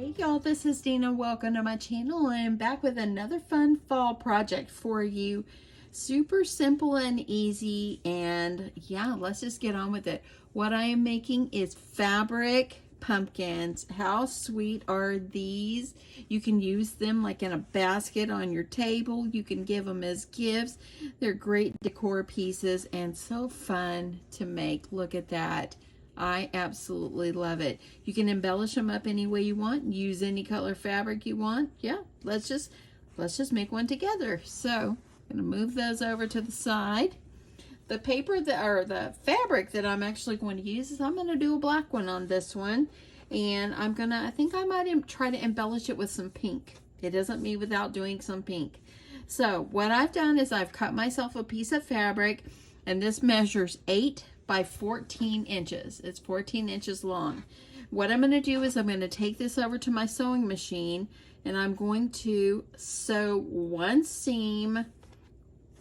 Hey y'all, this is Dina. Welcome to my channel. I'm back with another fun fall project for you. Super simple and easy, and yeah, let's just get on with it. What I am making is fabric pumpkins. How sweet are these? You can use them like in a basket on your table. You can give them as gifts. They're great decor pieces and so fun to make. Look at that. I absolutely love it. You can embellish them up any way you want. Use any color fabric you want. Yeah, let's just make one together. So I'm gonna move those over to the side. The paper or the fabric that I'm actually going to use is I'm gonna do a black one on this one, and I think I might try to embellish it with some pink. It isn't me without doing some pink. So what I've done is I've cut myself a piece of fabric, and this measures 8 by 14 inches. It's 14 inches long. What I'm going to do is I'm going to take this over to my sewing machine, and I'm going to sew one seam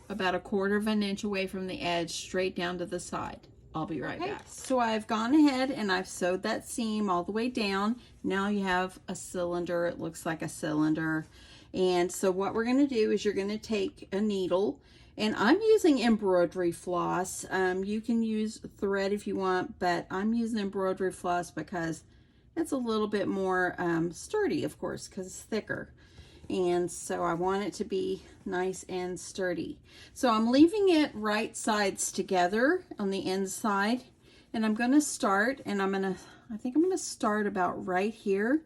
about 1/4 of an inch away from the edge straight down to the side. I'll be right back. So I've gone ahead and I've sewed that seam all the way down. Now you have a cylinder. It looks like a cylinder. And so what we're going to do is you're going to take a needle, and I'm using embroidery floss. You can use thread if you want, but I'm using embroidery floss because it's a little bit more sturdy, of course, because it's thicker. And so I want it to be nice and sturdy. So I'm leaving it right sides together on the inside, and I'm going to start, and I think I'm going to start about right here.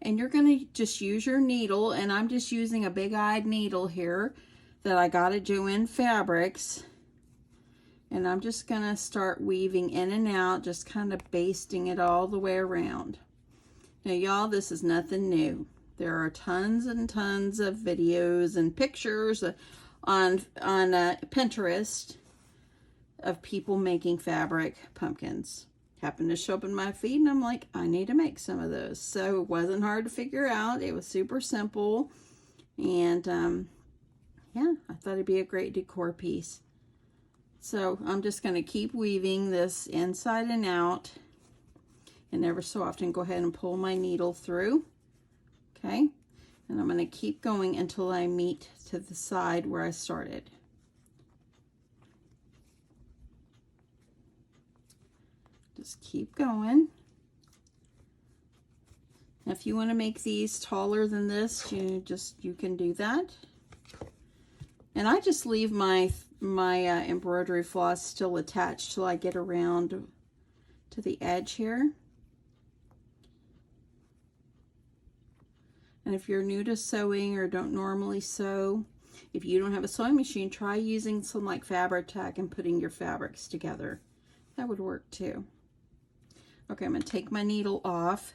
And you're going to just use your needle, and I'm just using a big-eyed needle here that I got at Joann Fabrics, and I'm just gonna start weaving in and out, just kind of basting it all the way around. Now y'all, this is nothing new. There are tons and tons of videos and pictures on Pinterest of people making fabric pumpkins. Happened to show up in my feed, and I'm like, I need to make some of those. So it wasn't hard to figure out. It was super simple, and yeah, I thought it'd be a great decor piece. So I'm just going to keep weaving this inside and out, and ever so often go ahead and pull my needle through. Okay, and I'm going to keep going until I meet to the side where I started. Just keep going. Now, if you want to make these taller than this, you can do that. And I just leave my embroidery floss still attached till I get around to the edge here. And if you're new to sewing or don't normally sew, if you don't have a sewing machine, try using some like Fabri-Tac and putting your fabrics together. That would work too. Okay, I'm going to take my needle off.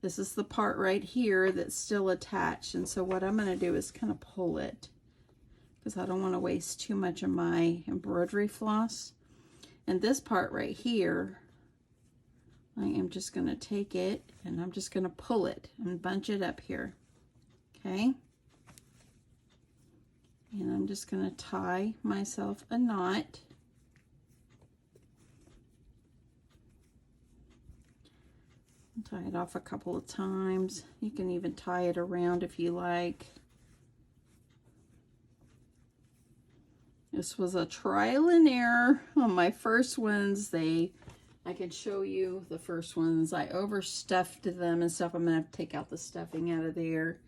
This is the part right here that's still attached, and so what I'm going to do is kind of pull it, because I don't want to waste too much of my embroidery floss. And this part right here, I am just going to take it and I'm just going to pull it and bunch it up here. Okay? And I'm just going to tie myself a knot. Tie it off a couple of times. You can even tie it around if you like. This was a trial and error on my first ones. I can show you the first ones. I overstuffed them and stuff. I'm gonna have to take out the stuffing out of there.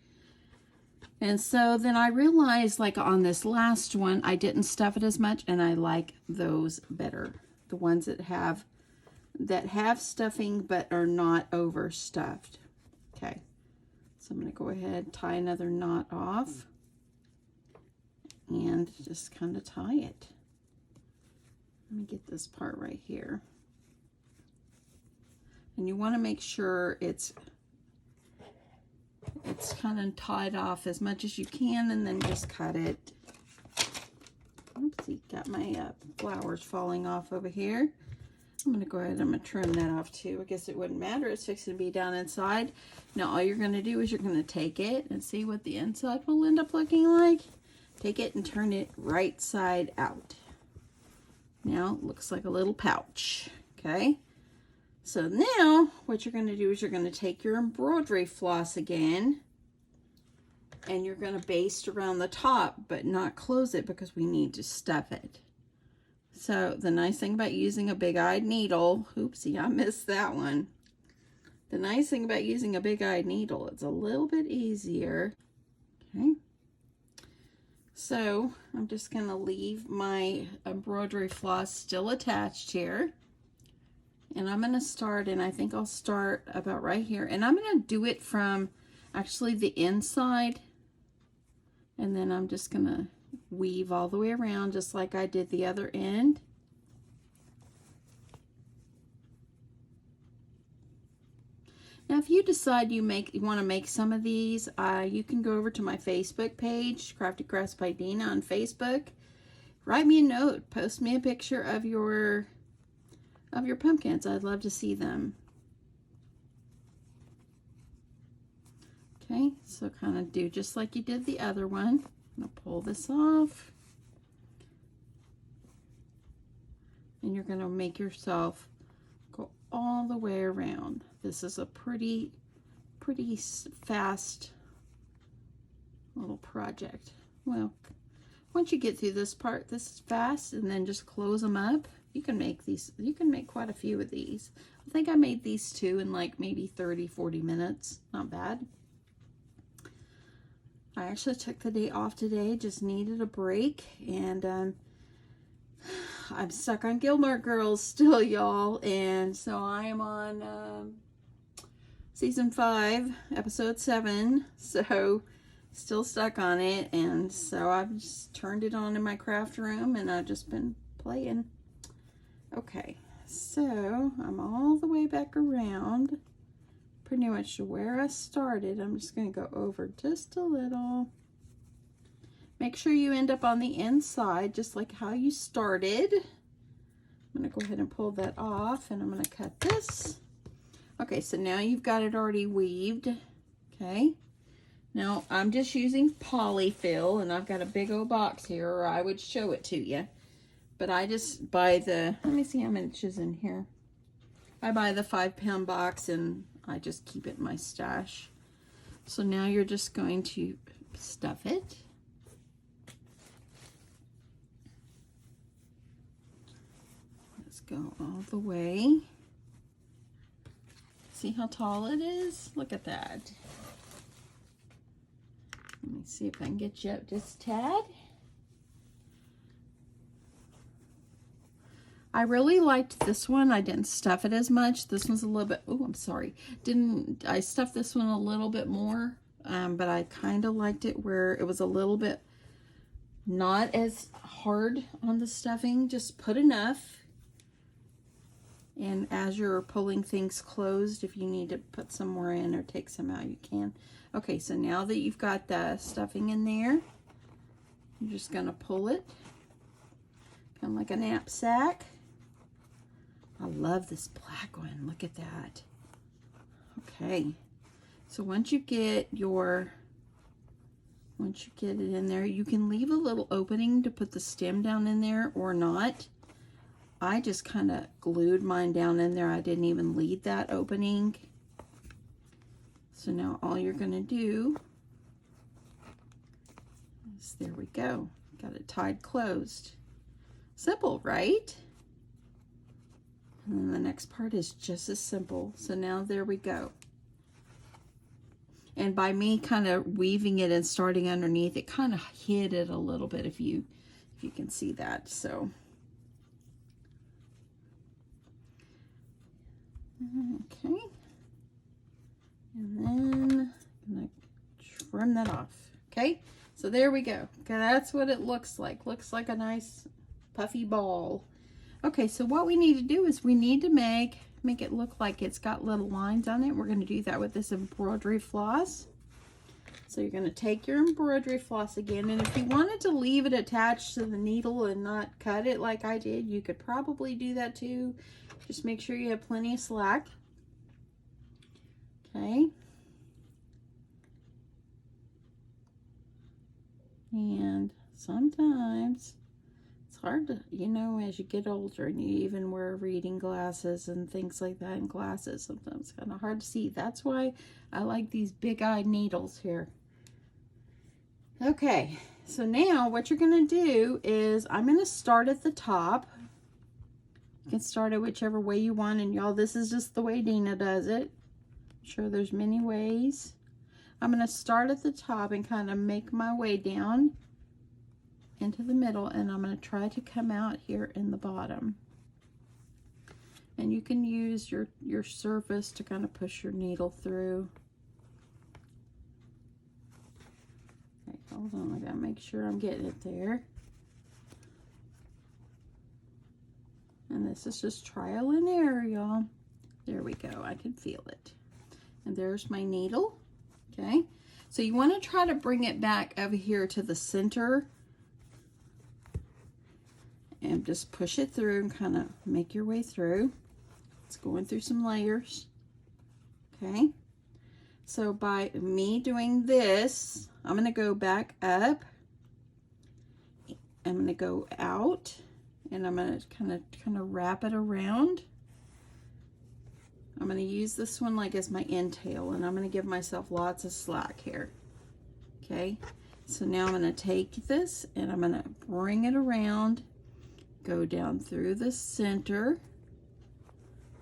And so then I realized, like on this last one, I didn't stuff it as much, and I like those better. The ones that have stuffing but are not overstuffed. Okay, so I'm gonna go ahead, tie another knot off, and just kind of tie it. Let me get this part right here. And you want to make sure it's kind of tied off as much as you can, and then just cut it. Oopsie, got my flowers falling off over here. I'm going to go ahead and I'm going to trim that off too. I guess it wouldn't matter. It's fixing to be down inside. Now all you're going to do is you're going to take it and see what the inside will end up looking like. Take it and turn it right side out. Now it looks like a little pouch. Okay, So now what you're going to do is you're going to take your embroidery floss again, and you're going to baste around the top, but not close it because we need to stuff it. So the nice thing about using a big-eyed needle, oopsie, I missed that one. The nice thing about using a big-eyed needle, it's a little bit easier. Okay. So I'm just going to leave my embroidery floss still attached here. And I'm going to start, and I think I'll start about right here. And I'm going to do it from actually the inside. And then I'm just going to weave all the way around just like I did the other end. Now, if you decide you want to make some of these, you can go over to my Facebook page, Crafty Crafts by Dina on Facebook. Write me a note, post me a picture of your pumpkins. I'd love to see them. Okay, so kind of do just like you did the other one. I'm going to pull this off. And you're going to make yourself go all the way around. This is a pretty fast little project. Well, once you get through this part, this is fast, and then just close them up. You can make these, you can make quite a few of these. I think I made these two in like maybe 30-40 minutes. Not bad. I actually took the day off today, just needed a break, and I'm stuck on Gilmore Girls still, y'all, and so I am on season 5, episode 7, so still stuck on it, and so I've just turned it on in my craft room, and I've just been playing. Okay, so I'm all the way back around, pretty much to where I started. I'm just going to go over just a little. Make sure you end up on the inside, just like how you started. I'm going to go ahead and pull that off, and I'm going to cut this. Okay, so now you've got it already weaved. Okay, now I'm just using polyfill, and I've got a big old box here, or I would show it to you. But I just buy the, let me see how many inches in here. I buy the 5-pound box, and I just keep it in my stash. So now you're just going to stuff it. Let's go all the way. See how tall it is? Look at that. Let me see if I can get you up just a tad. I really liked this one. I didn't stuff it as much. This one's a little bit, oh, I'm sorry. I stuffed this one a little bit more, but I kind of liked it where it was a little bit not as hard on the stuffing. Just put enough. And as you're pulling things closed, if you need to put some more in or take some out, you can. Okay, so now that you've got the stuffing in there, you're just going to pull it, kind of like a knapsack. I love this black one. Look at that. Okay, so once you get it in there, you can leave a little opening to put the stem down in there or not. I just kind of glued mine down in there. I didn't even leave that opening. So now all you're going to do is, there we go. Got it tied closed. Simple, right? And then the next part is just as simple. So now there we go. And by me kind of weaving it and starting underneath, it kind of hid it a little bit, if you can see that. So okay. And then I'm gonna trim that off. Okay, so there we go. Okay, that's what it looks like. Looks like a nice puffy ball. Okay, so what we need to do is we need to make it look like it's got little lines on it. We're going to do that with this embroidery floss. So you're going to take your embroidery floss again, and if you wanted to leave it attached to the needle and not cut it like I did, you could probably do that too. Just make sure you have plenty of slack. Okay. And sometimes it's hard to, you know, as you get older and you even wear reading glasses and things like that, and glasses, sometimes it's kind of hard to see. That's why I like these big-eyed needles here. Okay, so now what you're going to do is I'm going to start at the top. You can start it whichever way you want, and y'all, this is just the way Dina does it. I'm sure there's many ways. I'm going to start at the top and kind of make my way down into the middle, and I'm going to try to come out here in the bottom. And you can use your surface to kind of push your needle through. Okay, hold on, I gotta make sure I'm getting it there. And this is just trial and error, y'all. There we go, I can feel it. And there's my needle, okay? So you want to try to bring it back over here to the center and just push it through and kind of make your way through. It's going through some layers, okay? So by me doing this, I'm going to go back up. I'm going to go out, and I'm going to kind of wrap it around. I'm going to use this one like as my end tail, and I'm going to give myself lots of slack here. Okay, so now I'm going to take this and I'm going to bring it around, go down through the center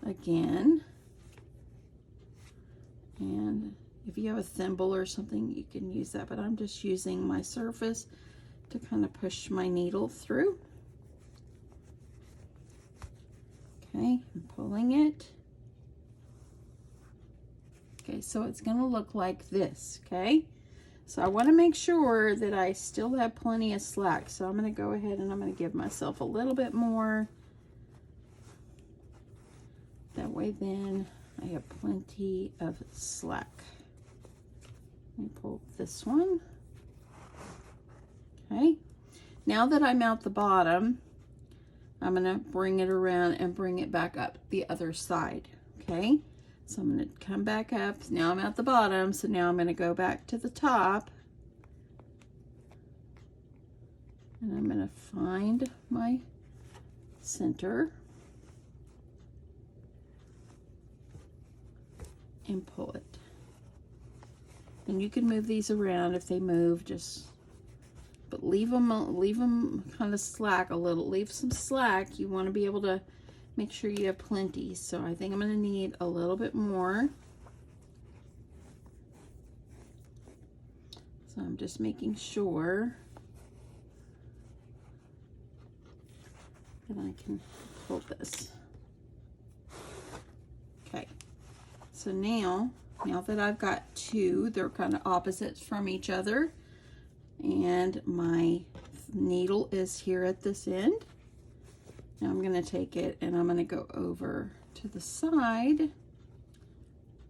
again, and if you have a thimble or something, you can use that, but I'm just using my surface to kind of push my needle through. Okay, I'm pulling it. Okay, so it's going to look like this, okay? So I want to make sure that I still have plenty of slack. So I'm going to go ahead and I'm going to give myself a little bit more. That way then I have plenty of slack. Let me pull this one. Okay. Now that I'm out the bottom, I'm going to bring it around and bring it back up the other side. Okay. So I'm going to come back up. Now I'm at the bottom, so now I'm going to go back to the top. And I'm going to find my center and pull it. And you can move these around if they move, but leave them kind of slack a little. Leave some slack. You want to be able to make sure you have plenty. So I think I'm going to need a little bit more. So I'm just making sure that I can pull this. Okay. So now that I've got two, they're kind of opposites from each other, and my needle is here at this end. Now I'm going to take it and I'm going to go over to the side,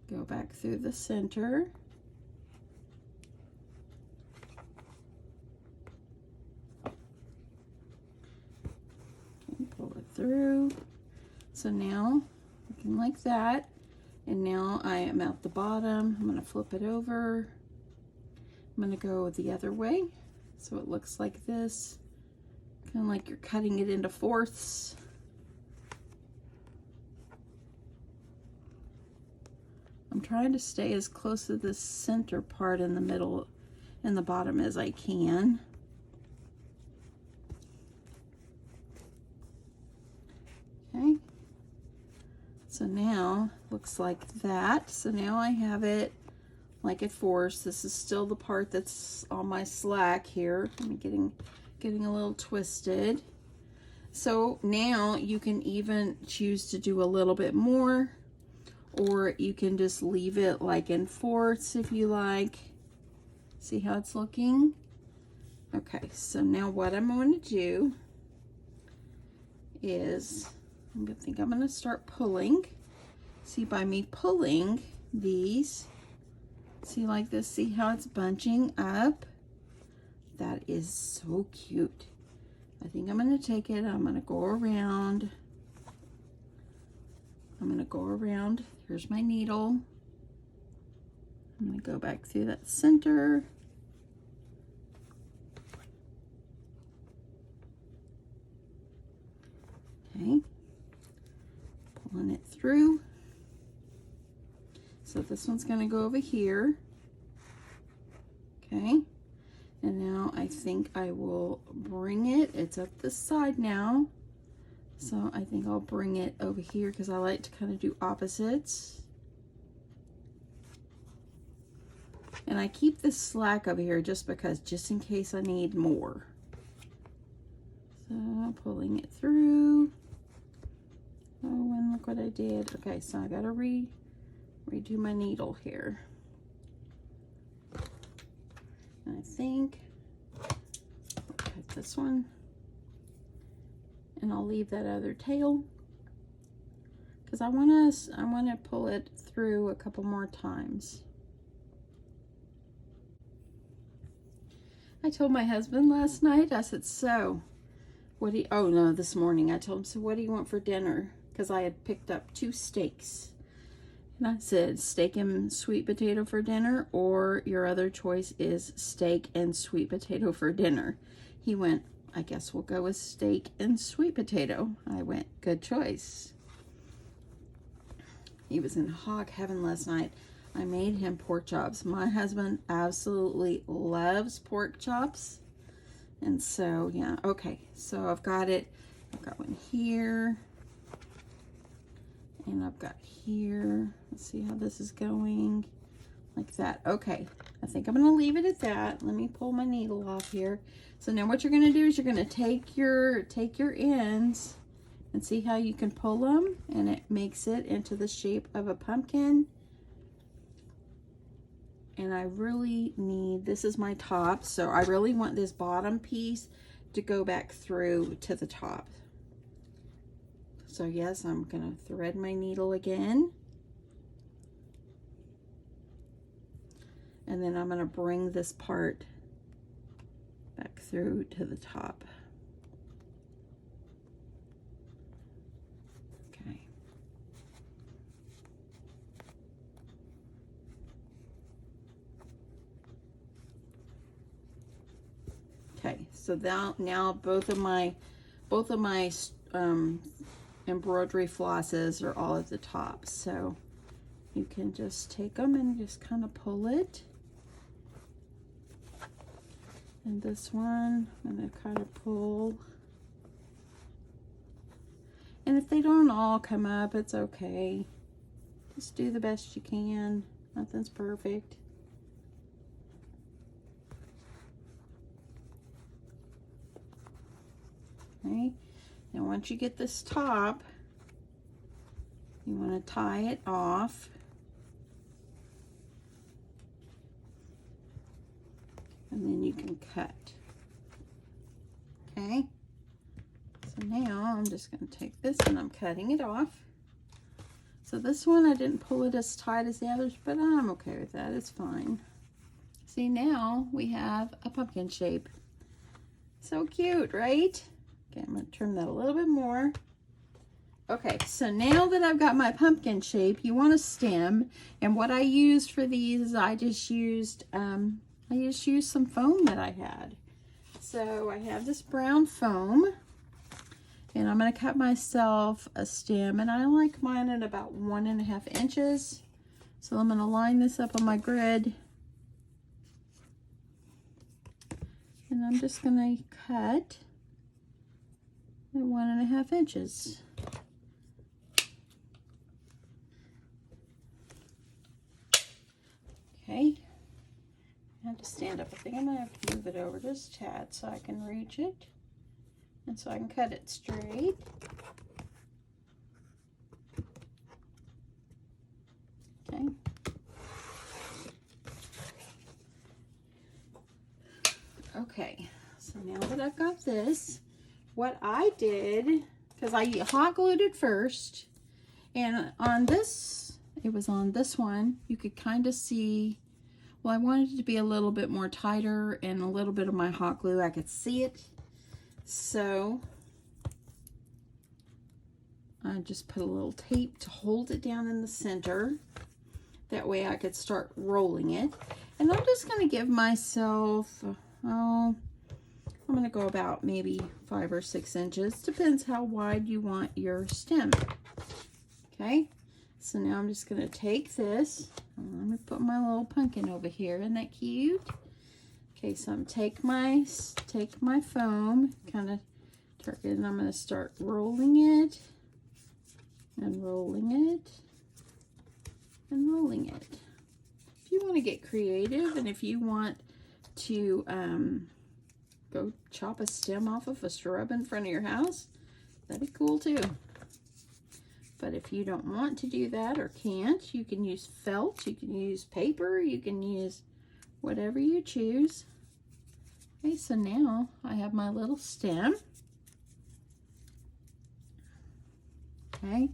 go back through the center, and pull it through. So now looking like that, and now I am at the bottom. I'm going to flip it over. I'm going to go the other way so it looks like this. Kind of like you're cutting it into fourths. I'm trying to stay as close to the center part in the middle and the bottom as I can. Okay. So now looks like that. So now I have it like at fourths. This is still the part that's on my slack here. I'm getting a little twisted. So now you can even choose to do a little bit more, or you can just leave it like in fourths if you like. See how it's looking? Okay, so now what I'm going to do is I'm going to start pulling. See, by me pulling these, see like this, see how it's bunching up? That is so cute. I think I'm going to take it, I'm going to go around. I'm going to go around. Here's my needle. I'm going to go back through that center. Okay, pulling it through. So this one's going to go over here. Okay, and now I think I will bring it. It's up this side now. So I think I'll bring it over here because I like to kind of do opposites. And I keep this slack over here just because, just in case I need more. So pulling it through. Oh, and look what I did. Okay, so I gotta redo my needle here. And I think I'll cut this one. And I'll leave that other tail because I want to pull it through a couple more times. I told my husband last night, I said, so what do you, oh no, this morning I told him, so what do you want for dinner? Because I had picked up 2 steaks. And I said, steak and sweet potato for dinner, or your other choice is steak and sweet potato for dinner. He went, I guess we'll go with steak and sweet potato. I went, good choice. He was in hog heaven last night. I made him pork chops. My husband absolutely loves pork chops. And so, yeah, okay. So I've got it. I've got one here. And I've got here. Let's see how this is going. Like that. Okay. I think I'm going to leave it at that. Let me pull my needle off here. So now what you're going to do is you're going to take your ends and see how you can pull them, and it makes it into the shape of a pumpkin. And I really need, this is my top, so I really want this bottom piece to go back through to the top. So yes, I'm going to thread my needle again. And then I'm going to bring this part back through to the top. Okay. Okay, so now both of my embroidery flosses are all at the top. So you can just take them and just kind of pull it. And this one, I'm going to kind of pull. And if they don't all come up, it's okay. Just do the best you can. Nothing's perfect. Okay. Now once you get this top, you want to tie it off. And then you can cut. Okay, so now I'm just going to take this and I'm cutting it off. So this one I didn't pull it as tight as the others, but I'm okay with that. It's fine. See, now we have a pumpkin shape. So cute, right? Okay, I'm going to trim that a little bit more. Okay, so now that I've got my pumpkin shape, you want a stem. And what I used for these is I just used some foam that I had. So I have this brown foam, and I'm going to cut myself a stem, and I like mine at about 1.5 inches. So I'm going to line this up on my grid, and I'm just going to cut at 1.5 inches. Okay. I have to stand up. I think I'm going to have to move it over just a tad so I can reach it and so I can cut it straight. Okay. Okay, so now that I've got this, what I did, because I hot glued it first, and on this, it was on this one, you could kind of see. Well, I wanted it to be a little bit more tighter, and a little bit of my hot glue, I could see it. So I just put a little tape to hold it down in the center. That way I could start rolling it. And I'm just going to give myself, I'm I'm going to go about maybe 5 or 6 inches. Depends how wide you want your stem. Okay, so now I'm just going to take this. Let me put my little pumpkin over here. Isn't that cute? Okay, so I'm take my foam, kind of turn it, and I'm going to start rolling it and rolling it and rolling it. If you want to get creative, and if you want to go chop a stem off of a shrub in front of your house, that'd be cool too. But if you don't want to do that or can't, you can use felt, you can use paper, you can use whatever you choose. Okay, so now I have my little stem. Okay,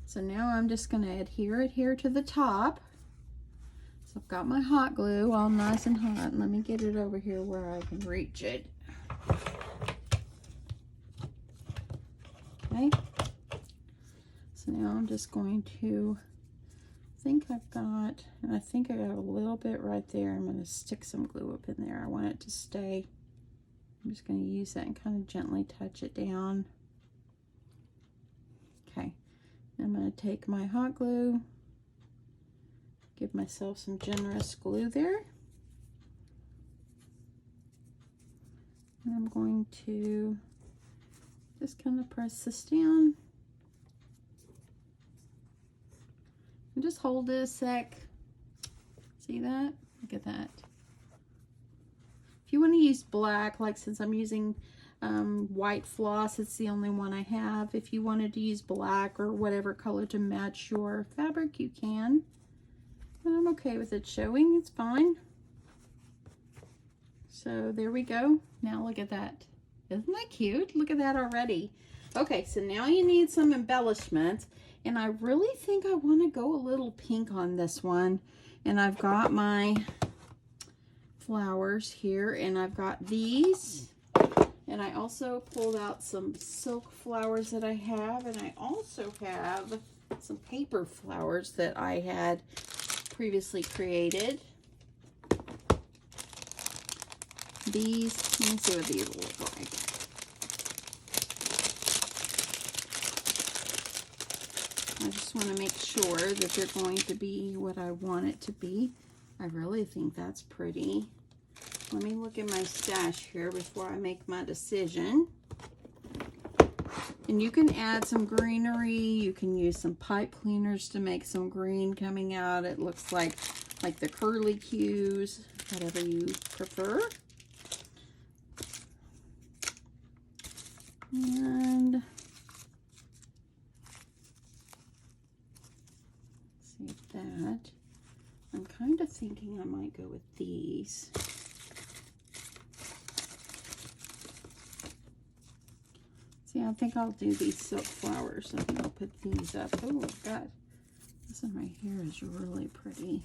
so now I'm just going to adhere it here to the top. So I've got my hot glue all nice and hot. Let me get it over here where I can reach it. Okay, so now I'm just going to, I think I got a little bit right there. I'm going to stick some glue up in there. I want it to stay. I'm just going to use that and kind of gently touch it down. Okay, I'm going to take my hot glue, give myself some generous glue there. And I'm going to just kind of press this down. And just hold it a sec. See that? Look at that. If you want to use black, like since I'm using white floss, it's the only one I have. If you wanted to use black or whatever color to match your fabric, you can. But I'm okay with it showing, it's fine. So there we go. Now look at that. Isn't that cute? Look at that already. Okay, so now you need some embellishments. And I really think I want to go a little pink on this one. And I've got my flowers here, and I've got these. And I also pulled out some silk flowers that I have. And I also have some paper flowers that I had previously created. These, let me see what these will look like. I just want to make sure that they're going to be what I want it to be. I really think that's pretty. Let me look at my stash here before I make my decision. And you can add some greenery. You can use some pipe cleaners to make some green coming out. It looks like the curly cues, whatever you prefer. And see that. I'm kind of thinking I might go with these. See, I think I'll do these silk flowers. I think I'll put these up. Oh, God. This one right here is really pretty.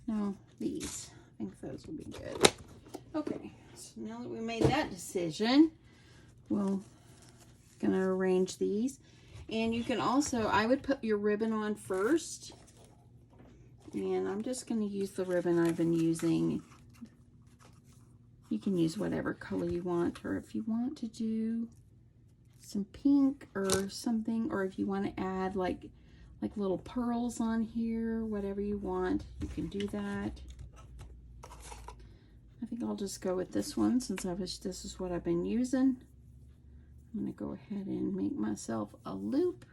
No, these. I think those will be good. Okay, so now that we made that decision, we're gonna arrange these. And you can also, I would put your ribbon on first. And I'm just gonna use the ribbon I've been using. You can use whatever color you want, or if you want to do some pink or something, or if you want to add like little pearls on here, whatever you want, you can do that. I think I'll just go with this one since this is what I've been using. I'm going to go ahead and make myself a loop.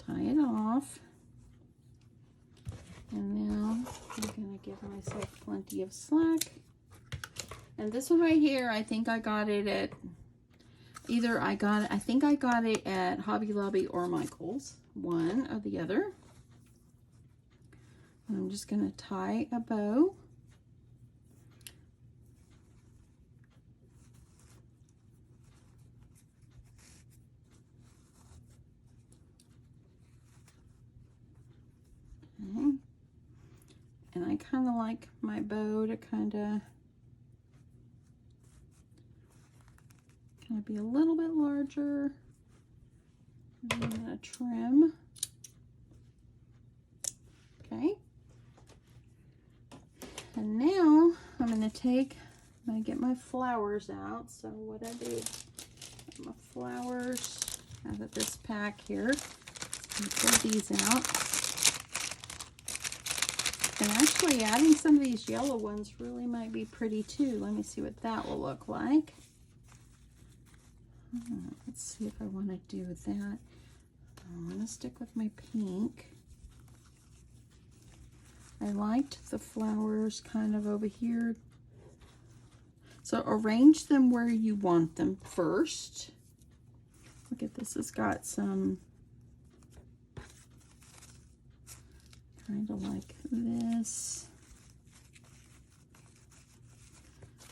Tie it off. And now I'm going to give myself plenty of slack. And this one right here, I think I got it at I think I got it at Hobby Lobby or Michael's, one or the other. And I'm just going to tie a bow. Okay. And I kind of like my bow to kind of be a little bit larger. And I'm going to trim. Okay. I'm going to get my flowers out. So what I do, my flowers out of this pack here. Pull these out. And actually adding some of these yellow ones really might be pretty too. Let me see what that will look like. Let's see if I want to do that. I'm going to stick with my pink. I liked the flowers kind of over here. So arrange them where you want them first. Look at this, it's got some kind of like this.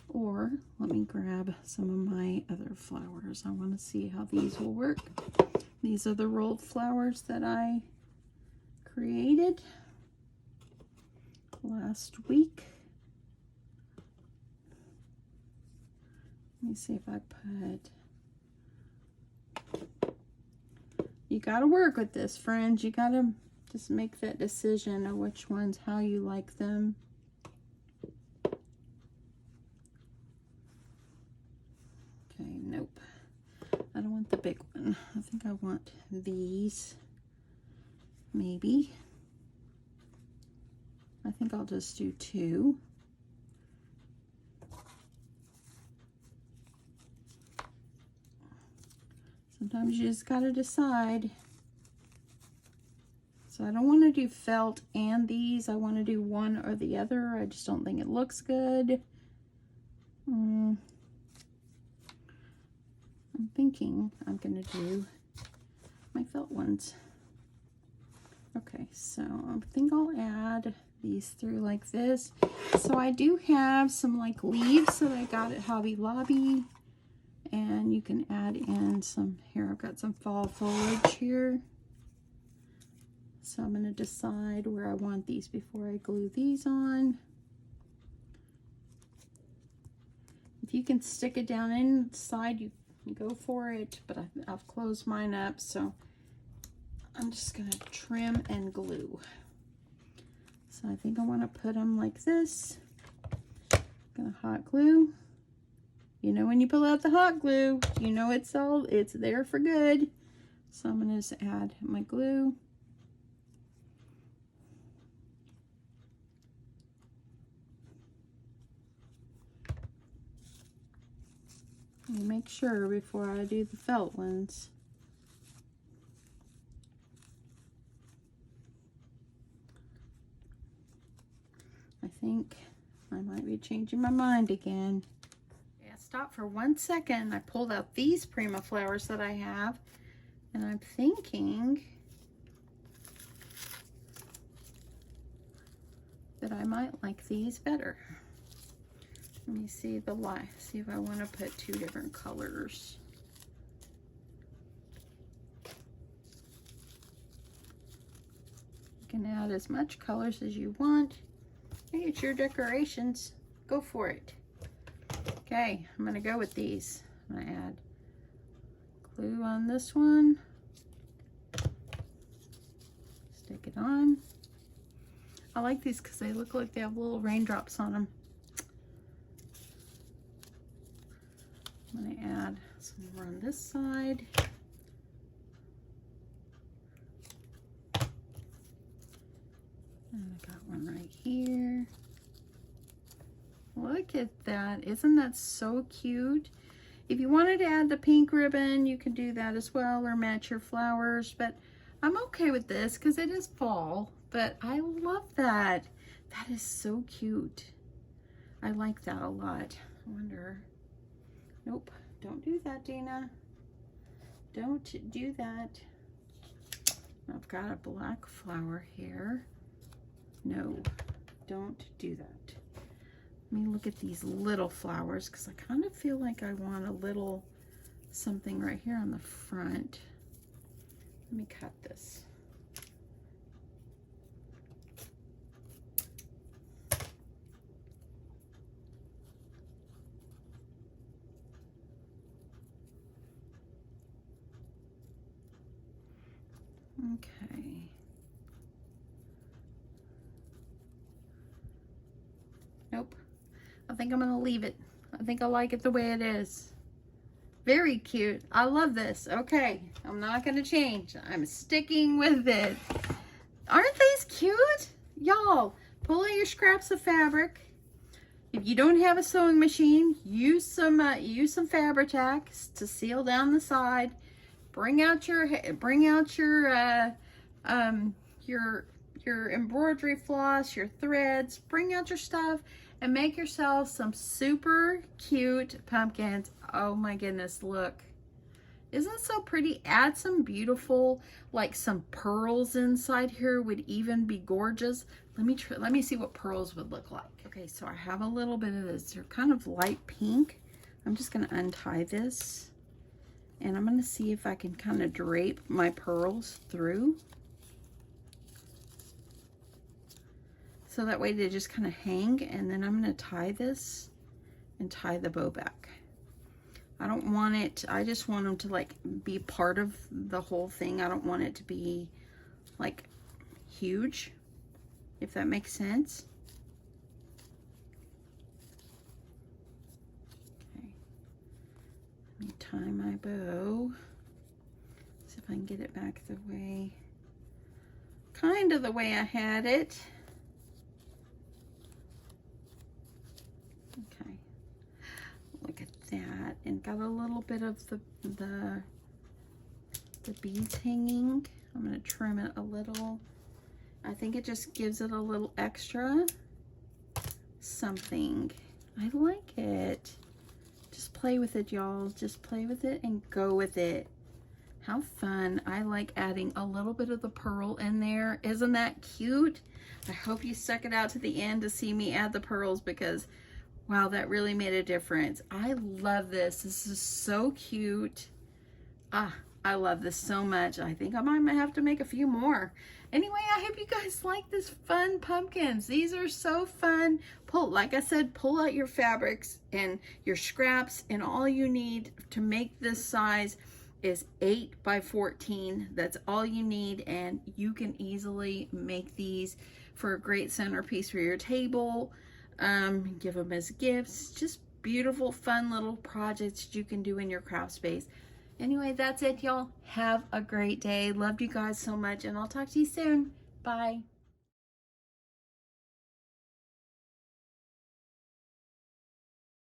Or let me grab some of my other flowers. I want to see how these will work. These are the rolled flowers that I created last week. Let me see if I put... You got to work with this, friends. You got to just make that decision of which ones, how you like them. Okay, nope. I don't want the big one. I think I want these, maybe. I think I'll just do 2. Sometimes you just gotta decide. So I don't want to do felt and these. I want to do one or the other. I just don't think it looks good. I'm thinking I'm gonna do my felt ones. Okay, so I think I'll add these through like this. So I do have some like leaves that I got at Hobby Lobby, and you can add in some, here I've got some fall foliage here. So I'm going to decide where I want these before I glue these on. If you can stick it down inside, you can go for it, but I've closed mine up, so I'm just going to trim and glue. So I think I want to put them like this. I'm going to hot glue. You know, when you pull out the hot glue, you know it's there for good. So I'm going to just add my glue. And make sure before I do the felt ones. I think I might be changing my mind again. Yeah, stop for 1 second. I pulled out these Prima flowers that I have, and I'm thinking that I might like these better. Let me see the light. See if I want to put 2 different colors. You can add as much colors as you want. Hey, it's your decorations. Go for it. Okay, I'm going to go with these. I'm going to add glue on this one. Stick it on. I like these because they look like they have little raindrops on them. I'm going to add some more on this side. And I got one right here. Look at that. Isn't that so cute? If you wanted to add the pink ribbon, you can do that as well, or match your flowers. But I'm okay with this because it is fall. But I love that. That is so cute. I like that a lot. I wonder... Nope, don't do that, Dina. Don't do that. I've got a black flower here. No, don't do that. Let me look at these little flowers because I kind of feel like I want a little something right here on the front. Let me cut this. Okay. Nope. I think I'm gonna leave it. I think I like it the way it is. Very cute. I love this. Okay, I'm not gonna change. I'm sticking with it. Aren't these cute? Y'all, pull out your scraps of fabric. If you don't have a sewing machine, use some Fabri-Tac to seal down the side. Bring out your embroidery floss, your threads. Bring out your stuff and make yourself some super cute pumpkins. Oh my goodness, look. Isn't it so pretty? Add some beautiful, like some pearls inside here would even be gorgeous. Let me see what pearls would look like. Okay, so I have a little bit of this. They're kind of light pink. I'm just gonna untie this and I'm gonna see if I can kind of drape my pearls through. So that way they just kind of hang, and then I'm gonna tie this and tie the bow back. I don't want it, I just want them to like be part of the whole thing. I don't want it to be like huge, if that makes sense. Okay, let me tie my bow. See if I can get it back the way, kind of the way I had it. Okay, look at that, and got a little bit of the beads hanging. I'm going to trim it a little. I think it just gives it a little extra something. I like it. Just play with it, y'all. Just play with it and go with it. How fun. I like adding a little bit of the pearl in there. Isn't that cute? I hope you stuck it out to the end to see me add the pearls, because wow, that really made a difference. I love this. This is so cute. Ah, I love this so much. I think I might have to make a few more. Anyway, I hope you guys like this fun pumpkins. These are so fun. Like I said, pull out your fabrics and your scraps, and all you need to make this size is 8 by 14. That's all you need, and you can easily make these for a great centerpiece for your table. Give them as gifts. Just beautiful, fun little projects you can do in your craft space. Anyway, that's it, y'all. Have a great day. Loved you guys so much, and I'll talk to you soon. Bye.